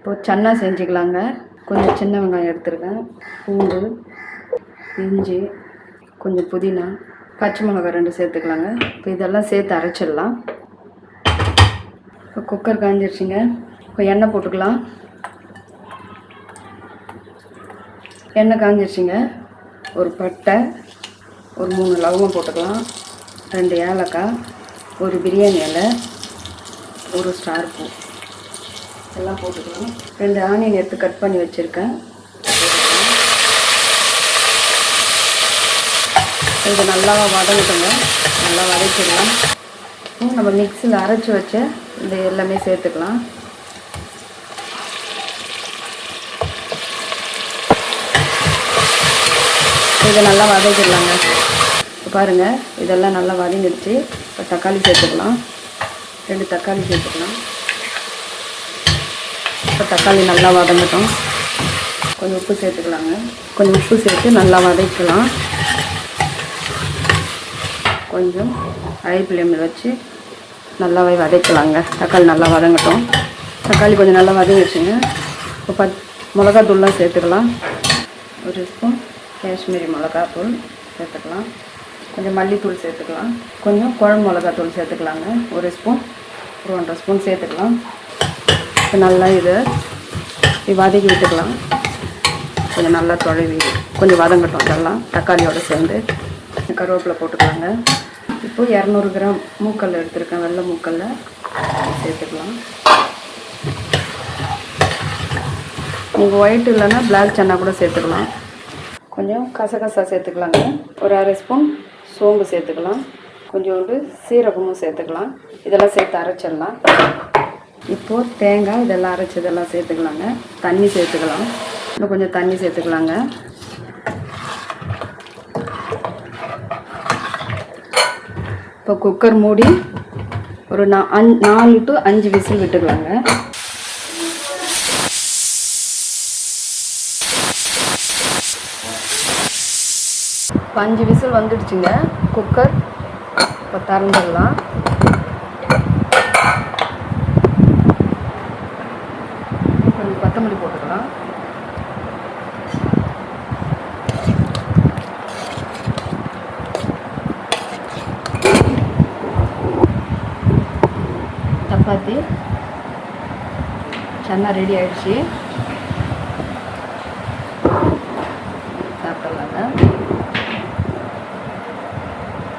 இப்போ சன்னா செஞ்சுக்கலாங்க. கொஞ்சம் சின்ன வெங்காயம் எடுத்துருக்கேன், பூண்டு, இஞ்சி, கொஞ்சம் புதினா, பச்சை மிளகாய் 2 சேர்த்துக்கலாங்க. இப்போ இதெல்லாம் சேர்த்து அரைச்சிடலாம். இப்போ குக்கர் காஞ்சிருச்சுங்க. இப்போ எண்ணெய் போட்டுக்கலாம். எண்ணெய் காஞ்சிருச்சுங்க. ஒரு பட்டை, ஒரு 3 லவங்கம் போட்டுக்கலாம், 2 ஏலக்காய், ஒரு பிரியாணி இலை, ஒரு ஸ்டார் பூ எல்லாம் போட்டுக்கலாம். 2 ஆனியன் எடுத்து கட் பண்ணி வச்சுருக்கேன். இது நல்லா வதங்கட்டுங்க, நல்லா வதக்கிடலாம். நம்ம மிக்ஸியில் அரைச்சி வச்ச இந்த எல்லாமே சேர்த்துக்கலாம். இது நல்லா வதக்கிடலாங்க. இப்போ பாருங்கள், இதெல்லாம் நல்லா வதங்கிடுச்சு. இப்போ தக்காளி சேர்த்துக்கலாம், 2 தக்காளி சேர்த்துக்கலாம். இப்போ தக்காளி நல்லா வதங்கட்டும். கொஞ்சம் உப்பு சேர்த்துக்கலாங்க. கொஞ்சம் உப்பு சேர்த்து நல்லா வதக்கலாம். கொஞ்சம் ஹை ஃப்ளேமில் வச்சு நல்லாவே வதக்கலாங்க. தக்காளி நல்லா வதங்கட்டும். தக்காளி கொஞ்சம் நல்லா வதங்கிடுச்சுங்க. இப்போ மிளகாத்தூள்லாம் சேர்த்துக்கலாம். 1 ஸ்பூன் காஷ்மீரி மிளகாத்தூள் சேர்த்துக்கலாம். கொஞ்சம் மல்லித்தூள் சேர்த்துக்கலாம். கொஞ்சம் குழம்பு மிளகாத்தூள் சேர்த்துக்கலாங்க. 1 ஸ்பூன், ஒரு 1.5 ஸ்பூன் சேர்த்துக்கலாம். இப்போ நல்லா இதை வதக்கி விட்டுக்கலாம். கொஞ்சம் நல்லா தொலைவி கொஞ்சம் வதங்கட்டும். அதெல்லாம் தக்காளியோடு சேர்ந்து கருவேப்பிலை போட்டுக்கலாங்க. இப்போ 200 கிராம் மூக்கல்ல எடுத்துருக்கேன், வெள்ளை மூக்கல்ல சேர்த்துக்கலாம். நீங்கள் ஒயிட் இல்லைன்னா பிளாக் சன்னா கூட சேர்த்துக்கலாம். கொஞ்சம் கசகசா சேர்த்துக்கலாங்க. ஒரு 1/2 ஸ்பூன் சோம்பு சேர்த்துக்கலாம். கொஞ்சோண்டு சீரகமும் சேர்த்துக்கலாம். இதெல்லாம் சேர்த்து அரைச்சிடலாம். இப்போது தேங்காய் இதெல்லாம் அரைச்சதெல்லாம் சேர்த்துக்கலாங்க. தண்ணி சேர்த்துக்கலாம். இன்னும் கொஞ்சம் தண்ணி சேர்த்துக்கலாங்க. இப்போ குக்கர் மூடி ஒரு 4 to 5 விசில் விட்டுக்கலாங்க. இப்போ 5 விசில் வந்துடுச்சுங்க. குக்கர் இப்போ திறந்துடலாம். கொஞ்சம் கொத்தமல்லி போட்டுக்கலாம். சப்பாத்தி சன்னா ரெடி ஆயிடுச்சு.